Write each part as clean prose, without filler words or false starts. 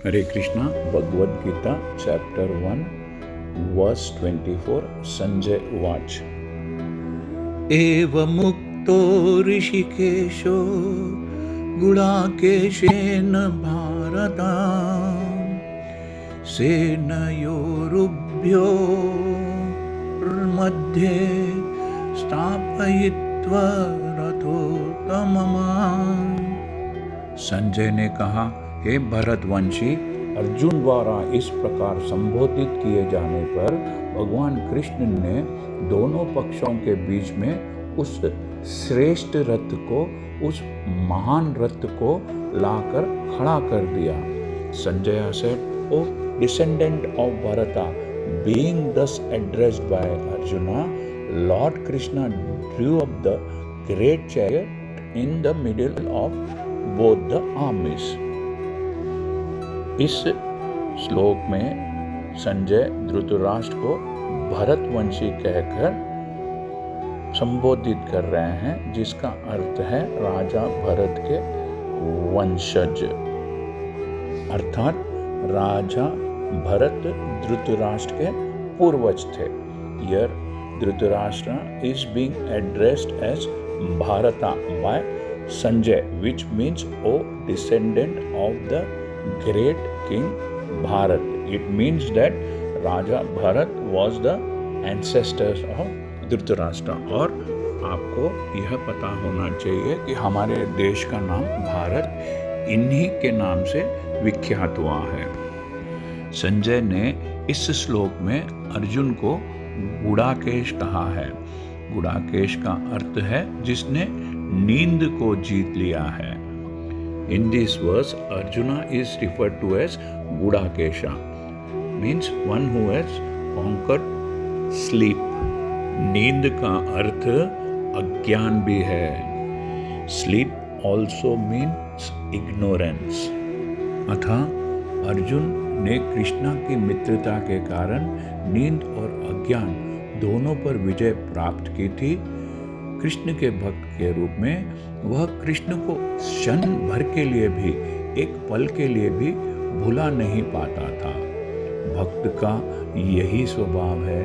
हरे Krishna. Bhagavad Gita chapter 1 verse 24 Sanjay उवाच। एवमुक्तो ऋषिकेशो गुडाकेशेन भारत सेनयोरुभ्यो मध्ये स्थापयित्वा रथोत्तमम्। संजय ने कहा, हे भरतवंशी, अर्जुन द्वारा इस प्रकार संबोधित किए जाने पर भगवान कृष्ण ने दोनों पक्षों के बीच में उस श्रेष्ठ रथ को, उस महान रथ को लाकर खड़ा कर दिया। Sanjaya said, O descendant of Bharata, being thus addressed by Arjuna, Lord Krishna drew up the great chariot in the middle of both the armies. इस श्लोक में संजय धृतराष्ट्र को भरतवंशी कहकर संबोधित कर रहे हैं, जिसका अर्थ है राजा भरत के वंशज, अर्थात राजा भरत धृतराष्ट्र के पूर्वज थे। Here Dhritarashtra is being addressed as Bharata by Sanjay, which means O descendant of the great king Bharat. It means that Raja Bharat was the ancestors of Dhritarashtra. और आपको यह पता होना चाहिए कि हमारे देश का नाम भारत इन्हीं के नाम से विख्यात हुआ है। संजय ने इस श्लोक में अर्जुन को गुडाकेश कहा है। गुडाकेश का अर्थ है जिसने नींद को जीत लिया है। In this verse, Arjuna is referred to as Gudakesha, means one who has conquered sleep. नींद का अर्थ अज्ञान भी है। Sleep also means ignorance. अतः अर्जुन ने कृष्णा की मित्रता के कारण नींद और अज्ञान दोनों पर विजय प्राप्त की थी। कृष्ण के भक्त के रूप में वह कृष्ण को क्षण भर के लिए भी, एक पल के लिए भी भुला नहीं पाता था। भक्त का यही स्वभाव है,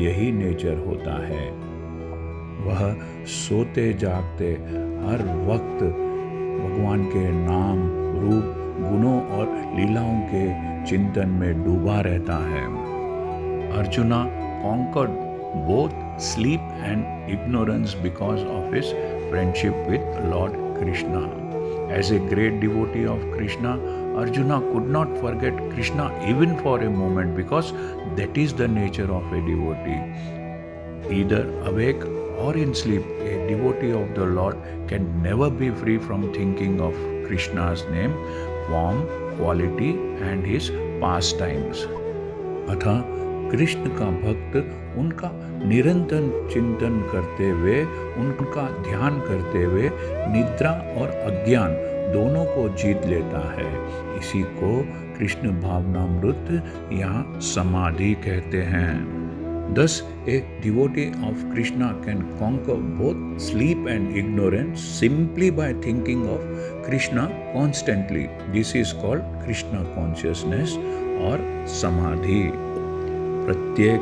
यही नेचर होता है। वह सोते जागते हर वक्त भगवान के नाम, रूप, गुणों और लीलाओं के चिंतन में डूबा रहता है। Arjuna conquered both sleep and ignorance because of his friendship with Lord Krishna. As a great devotee of Krishna, Arjuna could not forget Krishna even for a moment, because that is the nature of a devotee. Either awake or in sleep, a devotee of the Lord can never be free from thinking of Krishna's name, form, quality and his pastimes. अतः कृष्ण का भक्त उनका निरंतर चिंतन करते हुए, उनका ध्यान करते हुए निद्रा और अज्ञान दोनों को जीत लेता है। इसी को कृष्ण भावनामृत या समाधि कहते हैं। Thus, a devotee of Krishna can conquer both sleep and ignorance simply by thinking of Krishna constantly. This is called Krishna consciousness or samadhi. प्रत्येक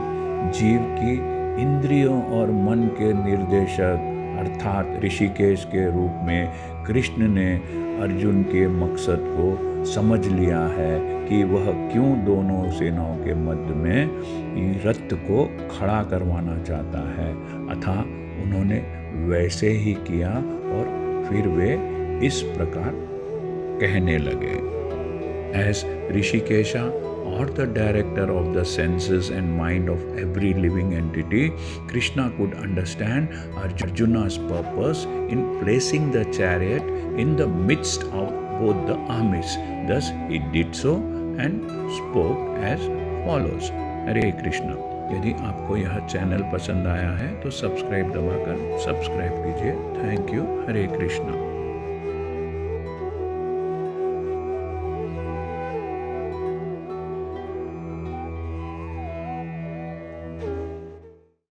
जीव की इंद्रियों और मन के निर्देशक अर्थात ऋषिकेश के रूप में कृष्ण ने अर्जुन के मकसद को समझ लिया है कि वह क्यों दोनों सेनाओं के मध्य में रथ को खड़ा करवाना चाहता है। अतः उन्होंने वैसे ही किया और फिर वे इस प्रकार कहने लगे। As Rishikesha, or the director of the senses and mind of every living entity, Krishna could understand Arjuna's purpose in placing the chariot in the midst of both the armies. Thus he did so and spoke as follows. हरे कृष्णा। यदि आपको यह channel पसंद आया है तो subscribe दबाकर subscribe कीजिए। Thank you. Hare Krishna.